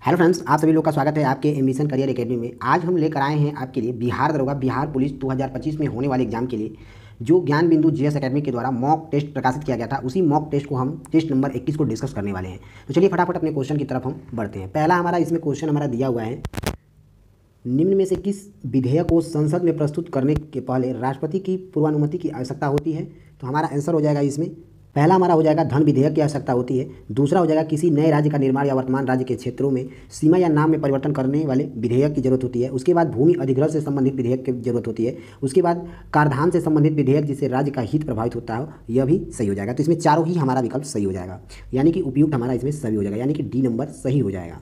Hello friends, आप सभी लोग का स्वागत है आपके एम्बिशन करियर एकेडमी में। आज हम लेकर आए हैं आपके लिए बिहार दरोगा बिहार पुलिस 2025 में होने वाले एग्जाम के लिए जो ज्ञान बिंदु जीएस एकेडमी के द्वारा मॉक टेस्ट प्रकाशित किया गया था, उसी मॉक टेस्ट को हम टेस्ट नंबर 21 को डिस्कस करने वाले हैं। तो चलिए फटाफट अपने क्वेश्चन की तरफ हम बढ़ते हैं। पहला हमारा इसमें क्वेश्चन हमारा दिया हुआ है, निम्न में से किस विधेयक को संसद में प्रस्तुत करने के पहले राष्ट्रपति की पूर्वानुमति की आवश्यकता होती है। तो हमारा आंसर हो जाएगा इसमें पहला हमारा हो जाएगा धन विधेयक की आवश्यकता होती है। दूसरा हो जाएगा किसी नए राज्य का निर्माण या वर्तमान राज्य के क्षेत्रों में सीमा या नाम में परिवर्तन करने वाले विधेयक की जरूरत होती है। उसके बाद भूमि अधिग्रहण से संबंधित विधेयक की जरूरत होती है। उसके बाद कराधान से संबंधित विधेयक जिससे राज्य का हित प्रभावित होता हो, यह भी सही हो जाएगा। तो इसमें चारों ही हमारा विकल्प सही हो जाएगा, यानी कि उपयुक्त हमारा इसमें सही हो जाएगा, यानी कि डी नंबर सही हो जाएगा।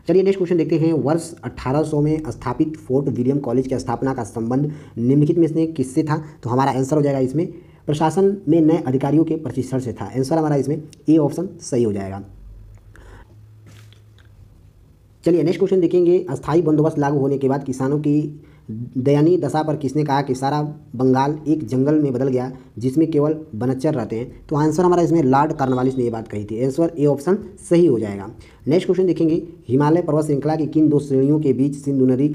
चलिए नेक्स्ट क्वेश्चन देखते हैं। वर्ष 1800 में स्थापित फोर्ट विलियम कॉलेज की स्थापना का संबंध निम्नलिखित में से किससे था। तो हमारा आंसर हो जाएगा इसमें प्रशासन में नए अधिकारियों के प्रशिक्षण से था। आंसर हमारा इसमें ए ऑप्शन सही हो जाएगा। चलिए नेक्स्ट क्वेश्चन देखेंगे। अस्थायी बंदोबस्त लागू होने के बाद किसानों की दयनीय दशा पर किसने कहा कि सारा बंगाल एक जंगल में बदल गया जिसमें केवल बनच्चर रहते हैं। तो आंसर हमारा इसमें लॉर्ड कॉर्नवालिस ने ये बात कही थी। आंसर ए ऑप्शन सही हो जाएगा। नेक्स्ट क्वेश्चन देखेंगे। हिमालय पर्वत श्रृंखला की किन दो श्रेणियों के बीच सिंधु नदी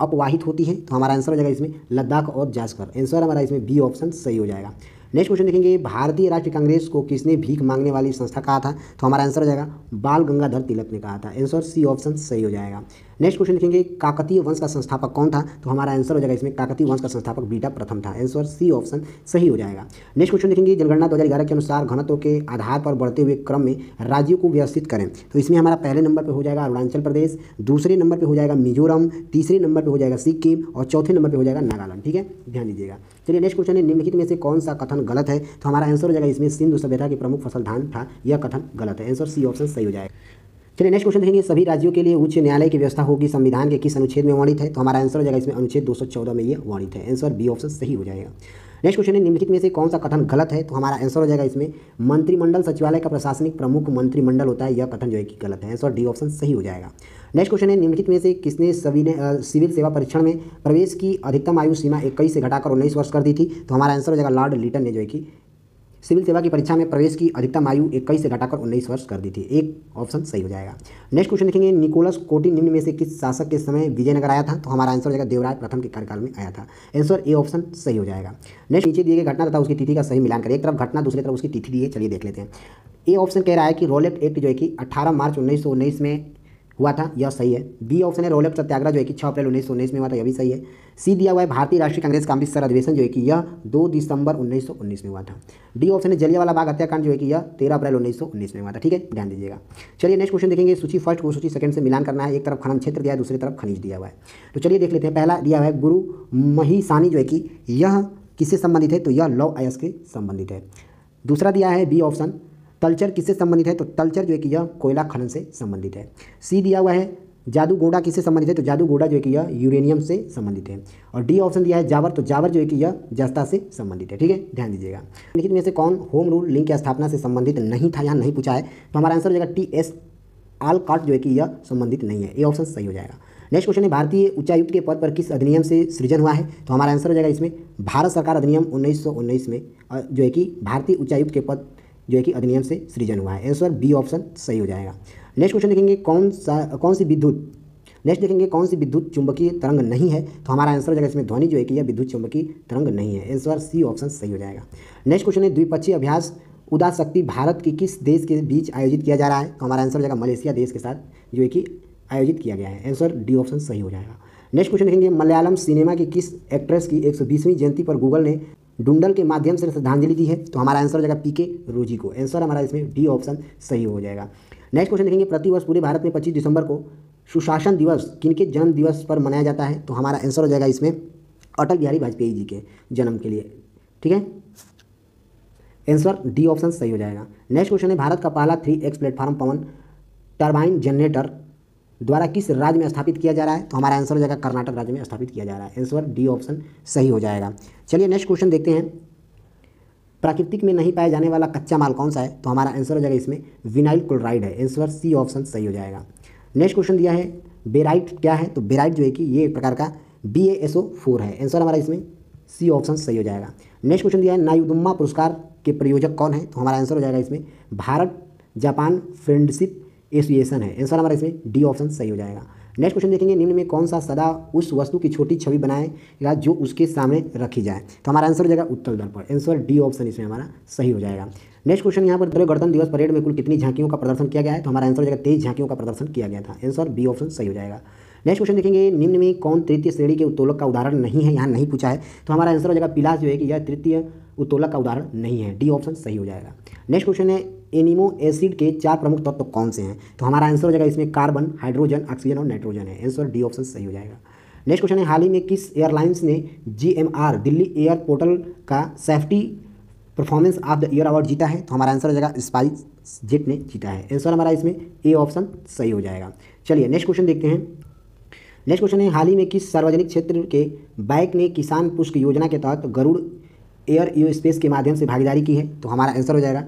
अपवाहित होती है। तो हमारा आंसर हो जाएगा इसमें लद्दाख और जास्कर। आंसर हमारा इसमें बी ऑप्शन सही हो जाएगा। नेक्स्ट क्वेश्चन देखेंगे। भारतीय राष्ट्रीय कांग्रेस को किसने भीख मांगने वाली संस्था कहा था। तो हमारा आंसर हो जाएगा बाल गंगाधर तिलक ने कहा था। आंसर सी ऑप्शन सही हो जाएगा। नेक्स्ट क्वेश्चन देखेंगे। काकतीय वंश का संस्थापक कौन था। तो हमारा आंसर हो जाएगा इसमें काकतीय वंश का संस्थापक बीटा प्रथम था। आंसर सी ऑप्शन सही हो जाएगा। नेक्स्ट क्वेश्चन देखेंगे। जनगणना 2011 के अनुसार घनत्व के आधार पर बढ़ते हुए क्रम में राज्यों को व्यवस्थित करें। तो इसमें हमारा पहले नंबर पर हो जाएगा अरुणाचल प्रदेश, दूसरे नंबर पर हो जाएगा मिजोरम, तीसरे नंबर पर हो जाएगा सिक्किम और चौथे नंबर पर हो जाएगा नागालैंड। ठीक है, ध्यान दीजिएगा। चलिए नेक्स्ट क्वेश्चन है। निम्नलिखित में से कौन सा कथन गलत है। तो हमारा आंसर हो जाएगा इसमें सिंधु सभ्यता की प्रमुख फसल धान था, यह कथन गलत है। आंसर सी ऑप्शन सही हो जाएगा। चलिए नेक्स्ट क्वेश्चन देखेंगे। सभी राज्यों के लिए उच्च न्यायालय की व्यवस्था होगी संविधान के किस अनुच्छेद में वर्णित है। तो हमारा आंसर हो जाएगा इसमें अनुच्छेद 214 में ये वर्णित है। आंसर बी ऑप्शन सही हो जाएगा। नेक्स्ट क्वेश्चन है। निम्नलिखित में से कौन सा कथन गलत है। तो हमारा आंसर हो जाएगा इसमें मंत्रिमंडल सचिवालय का प्रशासनिक प्रमुख मंत्रिमंडल होता है, यह कथन जो है कि गलत है। आंसर डी ऑप्शन सही हो जाएगा। नेक्स्ट क्वेश्चन है। निम्नलिखित में से किसने सिविल सेवा परीक्षण में प्रवेश की अधिकतम आयु सीमा 21 से घटाकर 19 वर्ष कर दी थी। तो हमारा आंसर हो जाएगा लॉर्ड लिटन ने जो है कि सिविल सेवा की परीक्षा में प्रवेश की अधिकतम आयु 21 से घटाकर 19 वर्ष कर दी थी। एक ऑप्शन सही हो जाएगा। नेक्स्ट क्वेश्चन देखेंगे। निकोलस कोटी निम्न में से किस शासक के समय विजयनगर आया था। तो हमारा आंसर हो जाएगा देवराज प्रथम के कार्यकाल में आया था। आंसर ए ऑप्शन सही हो जाएगा। नेक्स्ट नीचे दिए गए घटना तथा उसकी तिथि का सही मिलान करें। एक तरफ घटना, दूसरी तरफ उसकी तिथि दी है। चलिए देख लेते हैं। ए ऑप्शन कह रहा है कि रोलेट एक्ट जो है कि 18 मार्च 1919 में हुआ था, यह सही है। बी ऑप्शन है रोलेट सत्याग्रह जो है कि 6 अप्रैल 1919 में हुआ था, यह भी सही है। सी दिया हुआ है भारतीय राष्ट्रीय कांग्रेस का अमृतसर अधिवेशन जो है कि यह 2 दिसंबर 1919 में हुआ था। डी ऑप्शन है जलियांवाला बाग हत्याकांड जो है कि यह 13 अप्रैल 1919 में हुआ था। ठीक है, ध्यान दीजिएगा। चलिए नेक्स्ट क्वेश्चन देखेंगे। सूची फर्स्ट को सूची सेकंड से मिलान करना है। एक तरफ खनन क्षेत्र दिया है, दूसरी तरफ खनिज दिया हुआ है। तो चलिए देख लेते हैं। पहला दिया हुआ है गुरु महिसानी जो है कि यह किससे संबंधित है। तो यह लौह अयस्क से संबंधित है। दूसरा दिया है बी ऑप्शन तलचर किससे संबंधित है। तो तलचर जो है कि यह कोयला खनन से संबंधित है। सी दिया हुआ है जादूगोड़ा किससे संबंधित है। तो जादूगोड़ा जो है कि यह यूरेनियम से संबंधित है। और डी ऑप्शन दिया है जावर, तो जावर जो है कि यह जस्ता से संबंधित है। ठीक है, ध्यान दीजिएगा। लिखित में से कौन होम रूल लिंक की स्थापना से संबंधित नहीं था, यहाँ नहीं पूछा है। तो हमारा आंसर हो जाएगा टी.एस. आलकॉट जो है कि यह संबंधित नहीं है। ए ऑप्शन सही हो जाएगा। नेक्स्ट क्वेश्चन है। भारतीय उच्चायुक्त के पद पर किस अधिनियम से सृजन हुआ है। तो हमारा आंसर हो जाएगा इसमें भारत सरकार अधिनियम 1919 में जो है कि भारतीय उच्चायुक्त के पद जो है कि अधिनियम से सृजन हुआ है। आंसर बी ऑप्शन सही हो जाएगा। नेक्स्ट क्वेश्चन देखेंगे। नेक्स्ट देखेंगे कौन सी विद्युत चुंबकीय तरंग नहीं है। तो हमारा आंसर हो जाएगा इसमें ध्वनि जो है कि यह विद्युत चुंबकीय तरंग नहीं है। आंसर सी ऑप्शन सही हो जाएगा। नेक्स्ट क्वेश्चन है। द्विपक्षीय अभ्यास उदार शक्ति भारत की किस देश के बीच आयोजित किया जा रहा है। तो हमारा आंसर हो जाएगा मलेशिया देश के साथ जो है कि आयोजित किया गया है। आंसर डी ऑप्शन सही हो जाएगा। नेक्स्ट क्वेश्चन देखेंगे। मलयालम सिनेमा की किस एक्ट्रेस की 120वीं जयंती पर गूगल ने डुंडल के माध्यम से श्रद्धांजलि दी है। तो हमारा आंसर हो जाएगा पीके रोजी को। आंसर हमारा इसमें डी ऑप्शन सही हो जाएगा। नेक्स्ट क्वेश्चन देखेंगे। प्रतिवर्ष पूरे भारत में 25 दिसंबर को सुशासन दिवस किनके जन्म दिवस पर मनाया जाता है। तो हमारा आंसर हो जाएगा इसमें अटल बिहारी वाजपेयी जी के जन्म के लिए। ठीक है, आंसर डी ऑप्शन सही हो जाएगा। नेक्स्ट क्वेश्चन है। भारत का पहला 3x प्लेटफॉर्म पवन टरबाइन जनरेटर द्वारा किस राज्य में स्थापित किया जा रहा है। तो हमारा आंसर हो जाएगा कर्नाटक राज्य में स्थापित किया जा रहा है। आंसर डी ऑप्शन सही हो जाएगा। चलिए नेक्स्ट क्वेश्चन देखते हैं। प्राकृतिक में नहीं पाया जाने वाला कच्चा माल कौन सा है। तो हमारा आंसर हो जाएगा इसमें विनाइल क्लोराइड है। आंसर सी ऑप्शन सही हो जाएगा। नेक्स्ट क्वेश्चन दिया है बेराइट क्या है। तो बेराइट जो है कि ये एक प्रकार का BaSO4 है। आंसर हमारा इसमें सी ऑप्शन सही हो जाएगा। नेक्स्ट क्वेश्चन दिया है नायुदुम्मा पुरस्कार के प्रयोजक कौन है। तो हमारा आंसर हो जाएगा इसमें भारत जापान फ्रेंडशिप एसोसिएशन है। आंसर हमारा इसमें डी ऑप्शन सही हो जाएगा। नेक्स्ट क्वेश्चन देखेंगे, निम्न में कौन सा सदा उस वस्तु की छोटी छवि बनाएगा जो उसके सामने रखी जाए। तो हमारा आंसर हो जाएगा उत्तल दर्पण। आंसर डी ऑप्शन इसमें हमारा सही हो जाएगा। नेक्स्ट क्वेश्चन यहाँ पर गणतंत्र दिवस परेड में कुल कितनी झांकियों का प्रदर्शन किया गया है। तो हमारा आंसर हो जाएगा 23 झांकियों का प्रदर्शन किया गया था। आंसर बी ऑप्शन सही हो जाएगा। नेक्स्ट क्वेश्चन देखेंगे, निम्न में कौन तृतीय श्रेणी के उत्तोलक का उदाहरण नहीं है, यहाँ नहीं पूछा है। तो हमारा आंसर हो जाएगा पिलास जो है कि यह तृतीय उत्तोलक का उदाहरण नहीं है। डी ऑप्शन सही हो जाएगा। नेक्स्ट क्वेश्चन है, एनिमो एसिड के 4 प्रमुख तत्व कौन से हैं। तो हमारा आंसर हो जाएगा इसमें कार्बन, हाइड्रोजन, ऑक्सीजन और नाइट्रोजन है। आंसर डी ऑप्शन सही हो जाएगा। नेक्स्ट क्वेश्चन है, हाल ही में किस एयरलाइंस ने GMR दिल्ली एयर पोर्टल का safety performance of the year award जीता है। तो हमारा आंसर हो जाएगा स्पाइस जेट ने जीता है। आंसर हमारा इसमें ए ऑप्शन सही हो जाएगा। चलिए नेक्स्ट क्वेश्चन देखते हैं। नेक्स्ट क्वेश्चन है, हाल ही में किस सार्वजनिक क्षेत्र के बैंक ने किसान पुष्प योजना के तहत गरुड़ एयर स्पेस के माध्यम से भागीदारी की है। तो हमारा आंसर हो जाएगा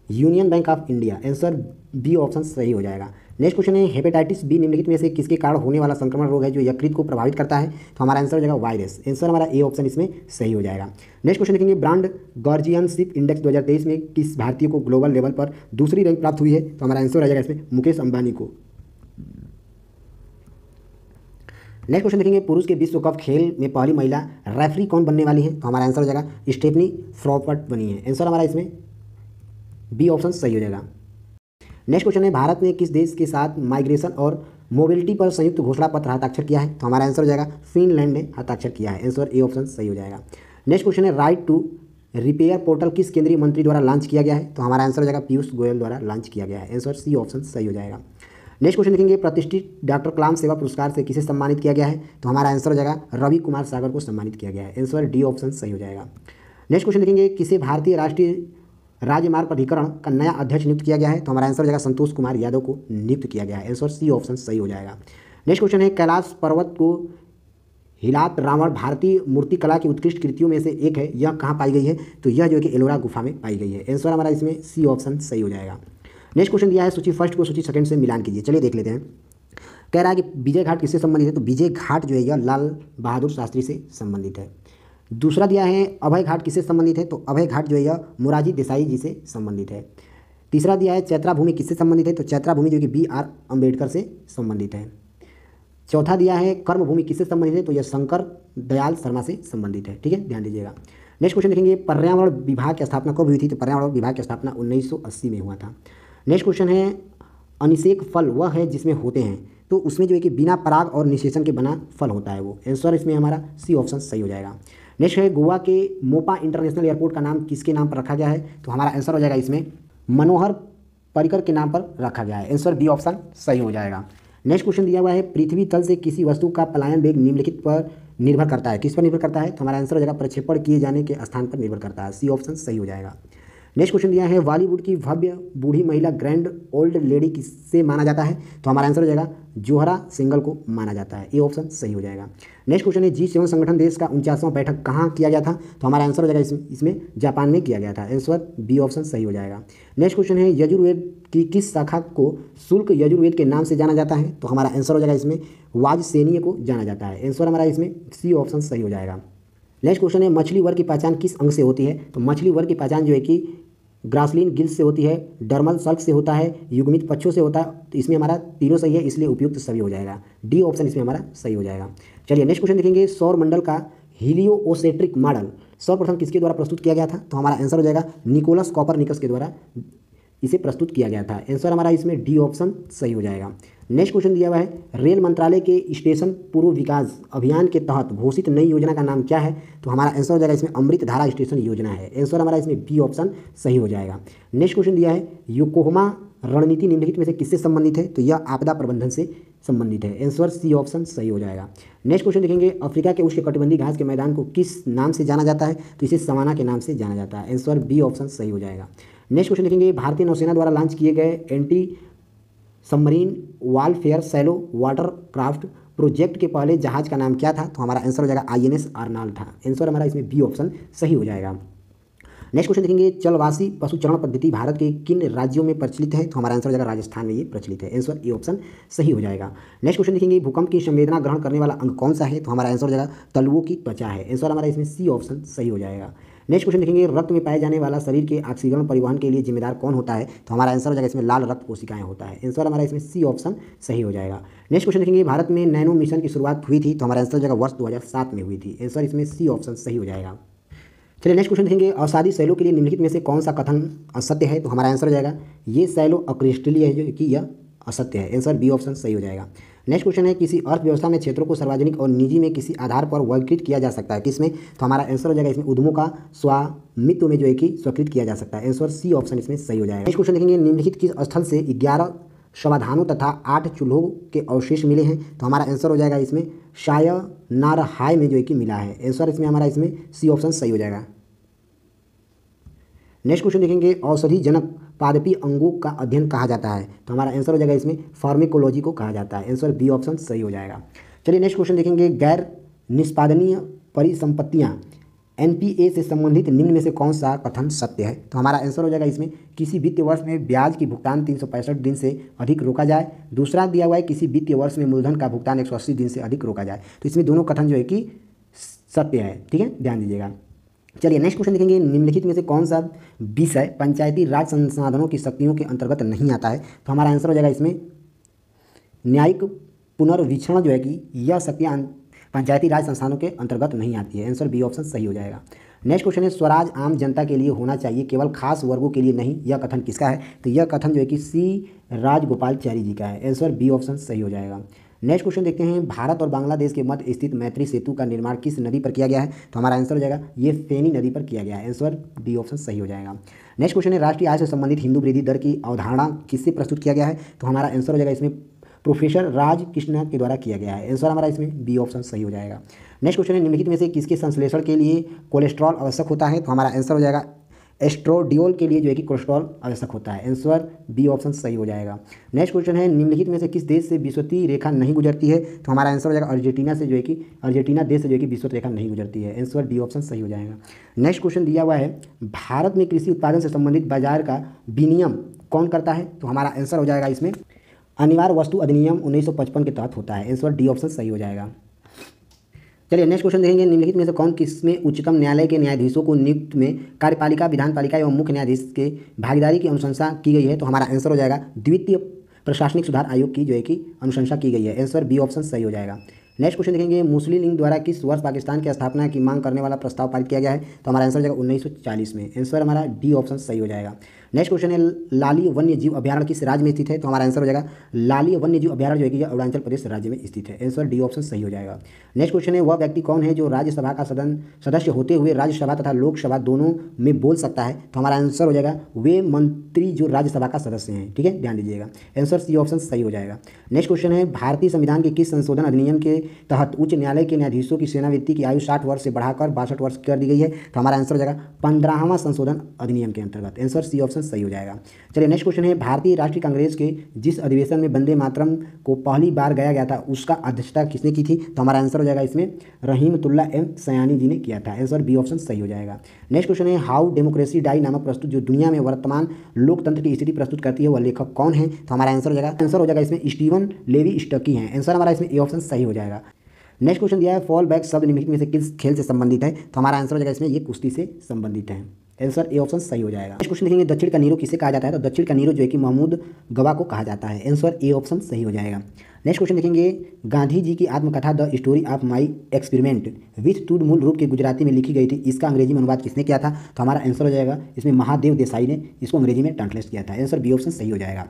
Union Bank of India. Answer B option सही हो जाएगा। नेक्स्ट क्वेश्चन है, हेपेटाइटिस बी निम्नलिखित में से किसके कारण होने वाला संक्रमण रोग है जो यकृत को प्रभावित करता है। तो हमारा आंसर हो जाएगा वायरस। आंसर हमारा ए ऑप्शन इसमें सही हो जाएगा। नेक्स्ट क्वेश्चन देखेंगे, ब्रांड गार्जियनशिप इंडेक्स 2023 में किस भारतीय को ग्लोबल लेवल पर दूसरी रैंक प्राप्त हुई है। तो हमारा आंसर हो जाएगा इसमें मुकेश अंबानी को। नेक्स्ट क्वेश्चन देखेंगे, पुरुष के विश्व कप खेल में पहली महिला रेफरी कौन बनने वाली है। तो हमारा आंसर हो जाएगा स्टेफनी फ्रॉपर्ट बनी है। आंसर हमारा इसमें बी ऑप्शन सही हो जाएगा। नेक्स्ट क्वेश्चन है, भारत ने किस देश के साथ माइग्रेशन और मोबिलिटी पर संयुक्त घोषणा पत्र हस्ताक्षर किया है। तो हमारा आंसर हो जाएगा फिनलैंड ने हस्ताक्षर किया है। आंसर ए ऑप्शन सही हो जाएगा। नेक्स्ट क्वेश्चन है, राइट टू रिपेयर पोर्टल किस केंद्रीय मंत्री द्वारा लॉन्च किया गया है। तो हमारा आंसर हो जाएगा पीयूष गोयल द्वारा लॉन्च किया गया है। आंसर सी ऑप्शन सही हो जाएगा। नेक्स्ट क्वेश्चन देखेंगे, प्रतिष्ठित डॉक्टर कलाम सेवा पुरस्कार से किसे सम्मानित किया गया है। तो हमारा आंसर हो जाएगा रवि कुमार सागर को सम्मानित किया गया है। आंसर डी ऑप्शन सही हो जाएगा। नेक्स्ट क्वेश्चन देखेंगे, किसे भारतीय राष्ट्रीय राजमार्ग प्राधिकरण का नया अध्यक्ष नियुक्त किया गया है। तो हमारा आंसर हो जाएगा संतोष कुमार यादव को नियुक्त किया गया है। आंसर सी ऑप्शन सही हो जाएगा। नेक्स्ट क्वेश्चन है, कैलाश पर्वत को हिलात रावण भारतीय मूर्तिकला की उत्कृष्ट कृतियों में से एक है, यह कहाँ पाई गई है। तो यह जो है कि एलोरा गुफा में पाई गई है। आंसर हमारा इसमें सी ऑप्शन सही हो जाएगा। नेक्स्ट क्वेश्चन दिया है, सूची फर्स्ट को सूची सेकंड से मिलान कीजिए। चलिए देख लेते हैं। कह रहा है कि विजय घाट किससे संबंधित है। तो विजय घाट जो है यह लाल बहादुर शास्त्री से संबंधित है। दूसरा दिया है, अभय घाट किससे संबंधित है। तो अभय घाट जो है यह मोरारजी देसाई जी से संबंधित है। तीसरा दिया है, चैत्रा भूमि किससे संबंधित है। तो चैत्रा भूमि जो कि BR अम्बेडकर से संबंधित है। चौथा दिया है, कर्म भूमि किससे संबंधित है। तो यह शंकर दयाल शर्मा से संबंधित है। ठीक है, ध्यान दीजिएगा। नेक्स्ट क्वेश्चन देखेंगे, पर्यावरण विभाग की स्थापना कब हुई थी। तो पर्यावरण विभाग की स्थापना 1980 में हुआ था। नेक्स्ट क्वेश्चन है, अनिषेक फल वह है जिसमें होते हैं। तो उसमें जो है कि बिना पराग और निषेचन के बना फल होता है वो। आंसर इसमें हमारा सी ऑप्शन सही हो जाएगा। नेक्स्ट है, गोवा के मोपा इंटरनेशनल एयरपोर्ट का नाम किसके नाम पर रखा गया है। तो हमारा आंसर हो जाएगा इसमें मनोहर पर्रिकर के नाम पर रखा गया है। आंसर बी ऑप्शन सही हो जाएगा। नेक्स्ट क्वेश्चन दिया हुआ है, पृथ्वी तल से किसी वस्तु का पलायन वेग निम्नलिखित पर निर्भर करता है। किस पर निर्भर करता है। तो हमारा आंसर हो जाएगा प्रक्षेपण किए जाने के स्थान पर निर्भर करता है। सी ऑप्शन सही हो जाएगा। नेक्स्ट क्वेश्चन दिया है, बॉलीवुड की भव्य बूढ़ी महिला ग्रैंड ओल्ड लेडी किससे माना जाता है। तो हमारा आंसर हो जाएगा जोहरा सिंगल को माना जाता है। ए ऑप्शन सही हो जाएगा। नेक्स्ट क्वेश्चन है, G7 संगठन देश का 49वां बैठक कहाँ किया गया था। तो हमारा आंसर हो जाएगा इसमें जापान में किया गया था। आंसर बी ऑप्शन सही हो जाएगा। नेक्स्ट क्वेश्चन है, यजुर्वेद की किस शाखा को शुल्क यजुर्वेद के नाम से जाना जाता है। तो हमारा आंसर हो जाएगा इसमें वाजसेनीय को जाना जाता है। आंसर हमारा इसमें सी ऑप्शन सही हो जाएगा। नेक्स्ट क्वेश्चन है, मछली वर्ग की पहचान किस अंग से होती है। तो मछली वर्ग की पहचान जो है कि ग्रासलिन गिल्स से होती है, डर्मल सल्क से होता है, युग्मित पक्षों से होता है। तो इसमें हमारा तीनों सही है, इसलिए उपयुक्त सभी हो जाएगा। डी ऑप्शन इसमें हमारा सही हो जाएगा। चलिए नेक्स्ट क्वेश्चन देखेंगे, सौर मंडल का हीलियोसेंट्रिक मॉडल सर्वप्रथम किसके द्वारा प्रस्तुत किया गया था। तो हमारा आंसर हो जाएगा निकोलस कॉपरनिकस के द्वारा इसे प्रस्तुत किया गया था। आंसर हमारा इसमें डी ऑप्शन सही हो जाएगा। नेक्स्ट क्वेश्चन दिया हुआ है, रेल मंत्रालय के स्टेशन पूर्व विकास अभियान के तहत घोषित नई योजना का नाम क्या है। तो हमारा आंसर हो जाएगा इसमें अमृत धारा स्टेशन योजना है। आंसर हमारा इसमें बी ऑप्शन सही हो जाएगा। नेक्स्ट क्वेश्चन दिया है, योकोहामा रणनीति निम्नलिखित में से किससे संबंधित है। तो यह आपदा प्रबंधन से संबंधित है। आंसर सी ऑप्शन सही हो जाएगा। नेक्स्ट क्वेश्चन देखेंगे, अफ्रीका के उष्णकटिबंधीय घास के मैदान को किस नाम से जाना जाता है। तो इसे सवाना के नाम से जाना जाता है। आंसर बी ऑप्शन सही हो जाएगा। नेक्स्ट क्वेश्चन देखेंगे, भारतीय नौसेना द्वारा लॉन्च किए गए anti submarine warfare shallow water craft project के पहले जहाज का नाम क्या था। तो हमारा आंसर हो जाएगा INS आर्नाल्ड था। आंसर हमारा इसमें बी ऑप्शन सही हो जाएगा। नेक्स्ट क्वेश्चन देखेंगे, चलवासी पशुचरण पद्धति भारत के किन राज्यों में प्रचलित है। तो हमारा आंसर हो जाएगा राजस्थान में ये प्रचलित है। आंसर ए ऑप्शन सही हो जाएगा। नेक्स्ट क्वेश्चन देखेंगे, भूकंप की संवेदना ग्रहण करने वाला अंग कौन सा है। तो हमारा आंसर हो जाएगा तलुओं की त्वचा है। आंसर हमारा इसमें सी ऑप्शन सही हो जाएगा। नेक्स्ट क्वेश्चन देखेंगे, रक्त में पाए जाने वाला शरीर के ऑक्सीजन परिवहन के लिए जिम्मेदार कौन होता है? तो हमारा आंसर हो जाएगा इसमें लाल रक्त कोशिकाएं होता है। आंसर हमारा इसमें सी ऑप्शन सही हो जाएगा। नेक्स्ट क्वेश्चन देखेंगे, भारत में नैनो मिशन की शुरुआत हुई थी? तो हमारा आंसर हो जाएगा वर्ष 2007 में हुई थी। आंसर इसमें सी ऑप्शन सही हो जाएगा। चलिए नेक्स्ट क्वेश्चन देखेंगे, अवसादी शैलों के लिए निम्नलिखित में से कौन सा कथन असत्य है? तो हमारा आंसर हो जाएगा ये शैलो अक्रिस्टलीय है जो कि यह असत्य है। आंसर बी ऑप्शन सही हो जाएगा। नेक्स्ट क्वेश्चन है, किसी अर्थव्यवस्था में क्षेत्रों को सार्वजनिक और निजी में किसी आधार पर वर्गीकृत किया जा सकता है? किसमें? तो हमारा आंसर हो जाएगा इसमें उद्यमों का स्वामित्व में जो है कि स्वीकृत किया जा सकता है। आंसर सी ऑप्शन इसमें सही हो जाएगा। नेक्स्ट क्वेश्चन देखेंगे, निम्नलिखित किस स्थल से 11 शवाधानों तथा 8 चूल्हों के अवशेष मिले हैं? तो हमारा आंसर हो जाएगा इसमें शायनारहाय में जो है कि मिला है। आंसर इसमें हमारा इसमें सी ऑप्शन सही हो जाएगा। नेक्स्ट क्वेश्चन देखेंगे, औषधि जनक पादपी अंगों का अध्ययन कहा जाता है? तो हमारा आंसर हो जाएगा इसमें फार्मेकोलॉजी को कहा जाता है। आंसर बी ऑप्शन सही हो जाएगा। चलिए नेक्स्ट क्वेश्चन देखेंगे, गैर निष्पादनीय परिसंपत्तियां एनपीए से संबंधित निम्न में से कौन सा कथन सत्य है? तो हमारा आंसर हो जाएगा इसमें किसी वित्तीय वर्ष में ब्याज की भुगतान 365 दिन से अधिक रोका जाए। दूसरा दिया हुआ है किसी वित्तीय वर्ष में मूलधन का भुगतान 180 दिन से अधिक रोका जाए। तो इसमें दोनों कथन जो है कि सत्य है। ठीक है, ध्यान दीजिएगा। चलिए नेक्स्ट क्वेश्चन देखेंगे, निम्नलिखित में से कौन सा विषय पंचायती राज संसाधनों की शक्तियों के अंतर्गत नहीं आता है? तो हमारा आंसर हो जाएगा इसमें न्यायिक पुनर्वीक्षण जो है कि यह शक्तियाँ पंचायती राज संस्थानों के अंतर्गत नहीं आती है। आंसर बी ऑप्शन सही हो जाएगा। नेक्स्ट क्वेश्चन है, स्वराज आम जनता के लिए होना चाहिए केवल खास वर्गों के लिए नहीं, यह कथन किसका है? तो यह कथन जो है कि सी राजगोपालचारी जी का है। आंसर बी ऑप्शन सही हो जाएगा। नेक्स्ट क्वेश्चन देखते हैं, भारत और बांग्लादेश के मध्य स्थित मैत्री सेतु का निर्माण किस नदी पर किया गया है? तो हमारा आंसर हो जाएगा ये फेनी नदी पर किया गया है। आंसर डी ऑप्शन सही हो जाएगा। नेक्स्ट क्वेश्चन है, राष्ट्रीय आय से संबंधित हिंदू वृद्धि दर की अवधारणा किससे प्रस्तुत किया गया है? तो हमारा आंसर हो जाएगा इसमें प्रोफेसर राज कृष्णा के द्वारा किया गया है। आंसर हमारा इसमें बी ऑप्शन सही हो जाएगा। नेक्स्ट क्वेश्चन है, निम्नलिखित में से किसके संश्लेषण के लिए कोलेस्ट्रॉल आवश्यक होता है? तो हमारा आंसर हो जाएगा एस्ट्रोडियोल के लिए जो है कि कोलेस्ट्रॉल आवश्यक होता है। आंसर बी ऑप्शन सही हो जाएगा। नेक्स्ट क्वेश्चन है, निम्नलिखित में से किस देश से विषुवतीय रेखा नहीं गुजरती है? तो हमारा आंसर हो जाएगा अर्जेंटीना से जो है कि अर्जेंटीना देश से जो है कि विषुवत रेखा नहीं गुजरती है। आंसर डी ऑप्शन सही हो जाएगा। नेक्स्ट क्वेश्चन दिया हुआ है, भारत में कृषि उत्पादन से संबंधित बाजार का विनियम कौन करता है? तो हमारा आंसर हो जाएगा इसमें अनिवार्य वस्तु अधिनियम 1955 के तहत होता है। आंसर डी ऑप्शन सही हो जाएगा। चलिए नेक्स्ट क्वेश्चन देखेंगे, निम्नलिखित में से कौन किसमें उच्चतम न्यायालय के न्यायाधीशों को नियुक्त में कार्यपालिका, विधानपालिका एवं मुख्य न्यायाधीश के भागीदारी की अनुशंसा की गई है? तो हमारा आंसर हो जाएगा द्वितीय प्रशासनिक सुधार आयोग की जो है कि अनुशंसा की गई है। आंसर बी ऑप्शन सही हो जाएगा। नेक्स्ट क्वेश्चन देखेंगे, मुस्लिम लीग द्वारा किस वर्ष पाकिस्तान की स्थापना की मांग करने वाला प्रस्ताव पारित किया गया है? तो हमारा आंसर हो जाएगा 1940 में। आंसर हमारा डी ऑप्शन सही हो जाएगा। नेक्स्ट क्वेश्चन है, लाली वन्य जीव अभ्यारण्य किस राज्य में स्थित है? तो हमारा आंसर हो जाएगा लाली वन्य जीव अभ्यारण्य जो है कि यह अरुणाचल प्रदेश राज्य में स्थित है। आंसर डी ऑप्शन सही हो जाएगा। नेक्स्ट क्वेश्चन है, वह व्यक्ति कौन है जो राज्यसभा का सदस्य होते हुए राज्यसभा तथा लोकसभा दोनों में बोल सकता है? तो हमारा आंसर हो जाएगा वे मंत्री जो राज्यसभा का सदस्य हैं। ठीक है, ध्यान दीजिएगा। आंसर सी ऑप्शन सही हो जाएगा। नेक्स्ट क्वेश्चन है, भारतीय संविधान के किस संशोधन अधिनियम के तहत उच्च न्यायालय के न्यायाधीशों की सेवानिवृत्ति की आयु 60 वर्ष से बढ़ाकर 62 वर्ष कर दी गई है? तो हमारा आंसर हो जाएगा 15वां संशोधन अधिनियम के अंतर्गत। आंसर सी ऑप्शन सही हो जाएगा। चलिए नेक्स्ट क्वेश्चन है, भारतीय राष्ट्रीय कांग्रेस के जिस अधिवेशन में वंदे मातरम को पहली बार गाया गया था उसका अध्यक्षता किसने की थी? तो हमारा आंसर हो जाएगा इसमें रहीमतुल्ला एम सयानी जी ने किया था। आंसर बी ऑप्शन सही हो जाएगा। नेक्स्ट क्वेश्चन है, हाउ डेमोक्रेसी डाई नामक प्रस्तुत जो दुनिया में वर्तमान लोकतंत्र की स्थिति प्रस्तुत करती है वह लेखक कौन है? तो हमारा आंसर हो जाएगा इसमें स्टीवन लेवी स्टकी हैं। आंसर हमारा इसमें ए ऑप्शन सही हो जाएगा। नेक्स्ट क्वेश्चन दिया है, फॉल बैक शब्द निम्नलिखित में से किस खेल से संबंधित है? तो हमारा आंसर हो जाएगा इसमें ये कुश्ती से संबंधित है। आंसर ए ऑप्शन सही हो जाएगा। नेक्स्ट क्वेश्चन देखेंगे, दक्षिण का नीरो किसे कहा जाता है? तो दक्षिण का नीरो जो है कि महमूद गवा को कहा जाता है। आंसर ए ऑप्शन सही हो जाएगा। नेक्स्ट क्वेश्चन देखेंगे, गांधी जी की आत्मकथा the story of my experiment with टूड मूल रूप के गुजराती में लिखी गई थी, इसका अंग्रेजी में अनुवाद किसने किया था? तो हमारा आंसर हो जाएगा इसमें महादेव देसाई ने इसको अंग्रेजी में ट्रांसलेट किया था। आंसर बी ऑप्शन सही हो जाएगा।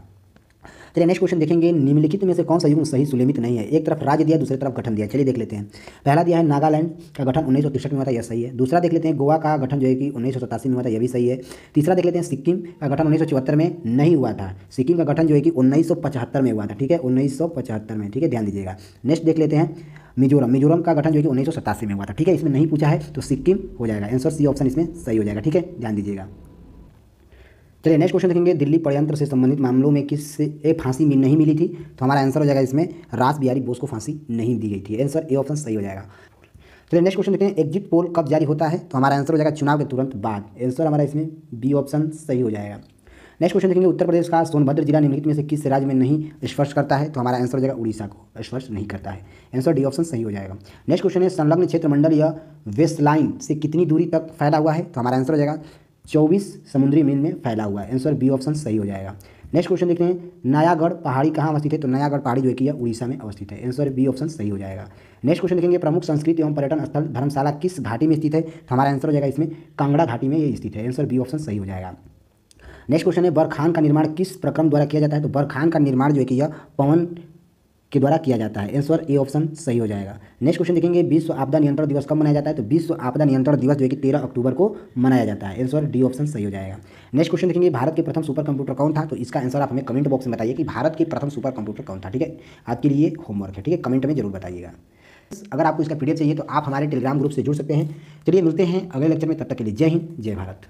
चलिए नेक्स्ट क्वेश्चन देखेंगे, निम्नलिखित में से कौन सा युग्म सही सुलेमित नहीं है? एक तरफ राज्य दिया, दूसरी तरफ गठन दिया। चलिए देख लेते हैं। पहला दिया है नागालैंड का गठन 1963 में हुआ था, यह सही है। दूसरा देख लेते हैं गोवा का गठन जो है कि 1987 में हुआ था, यह भी सही है। तीसरा देख लेते हैं सिक्किम का गठन 1974 में नहीं हुआ था, सिक्किम का गठन जो है कि 1975 में हुआ था। ठीक है, 1975 में। ठीक है, ध्यान दीजिएगा। नेक्स्ट देख लेते हैं मिजोरम का गठन जो है कि 1987 में हुआ था। ठीक है, इसमें नहीं पूछा है तो सिक्किम हो जाएगा। आंसर सी ऑप्शन इसमें सही हो जाएगा। ठीक है, ध्यान दीजिएगा। चलिए नेक्स्ट क्वेश्चन देखेंगे, दिल्ली षड्यंत्र से संबंधित मामलों में किससे फांसी नहीं मिली थी? तो हमारा आंसर हो जाएगा इसमें रास बिहारी बोस को फांसी नहीं दी गई थी। आंसर ए ऑप्शन सही हो जाएगा। चलिए नेक्स्ट क्वेश्चन देखते हैं, एग्जिट पोल कब जारी होता है? तो हमारा आंसर हो जाएगा चुनाव के तुरंत बाद। आंसर हमारा इसमें बी ऑप्शन सही हो जाएगा। नेक्स्ट क्वेश्चन देखेंगे, उत्तर प्रदेश का सोनभद्र जिला निम्नलिखित में से किस राज्य में नहीं स्पर्श करता है? तो हमारा आंसर हो जाएगा उड़ीसा को स्पर्श नहीं करता है। आंसर डी ऑप्शन सही हो जाएगा। नेक्स्ट क्वेश्चन है, संलग्न क्षेत्र मंडल या वेस्टलाइन से कितनी दूरी तक फैला हुआ है? तो हमारा आंसर हो जाएगा 24 समुद्री मील में फैला हुआ है। आंसर बी ऑप्शन सही हो जाएगा। नेक्स्ट क्वेश्चन देखते हैं, नयागढ़ पहाड़ी कहाँ अवस्थित है? तो नयागढ़ पहाड़ी जो है कि यह उड़ीसा में अवस्थित है। आंसर बी ऑप्शन सही हो जाएगा। नेक्स्ट क्वेश्चन देखेंगे, प्रमुख संस्कृति एवं पर्यटन स्थल धर्मशाला किस घाटी में स्थित है? तो हमारा आंसर हो जाएगा इसमें कांगड़ा घाटी में ये स्थित है। आंसर बी ऑप्शन सही हो जाएगा। नेक्स्ट क्वेश्चन है, बरखान का निर्माण किस प्रक्रम द्वारा किया जाता है? तो बरखान का निर्माण जो है कि यह पवन के द्वारा किया जाता है। आंसर ए ऑप्शन सही हो जाएगा। नेक्स्ट क्वेश्चन देखेंगे, विश्व आपदा नियंत्रण दिवस कब मनाया जाता है? तो विश्व आपदा नियंत्रण दिवस जो है कि 13 अक्टूबर को मनाया जाता है। आंसर डी ऑप्शन सही हो जाएगा। नेक्स्ट क्वेश्चन देखेंगे, भारत के प्रथम सुपर कंप्यूटर कौन था? तो इसका आंसर आप हमें कमेंट बॉक्स में बताइए कि भारत के प्रथम सुपर कंप्यूटर कौन था। ठीक है, आपके लिए होमवर्क है। ठीक है, कमेंट में जरूर बताइएगा। अगर आपको इसका पीडीएफ चाहिए तो आप हमारे टेलीग्राम ग्रुप से जुड़ सकते हैं। चलिए मिलते हैं अगले लेक्चर में, तब तक के लिए जय हिंद जय भारत।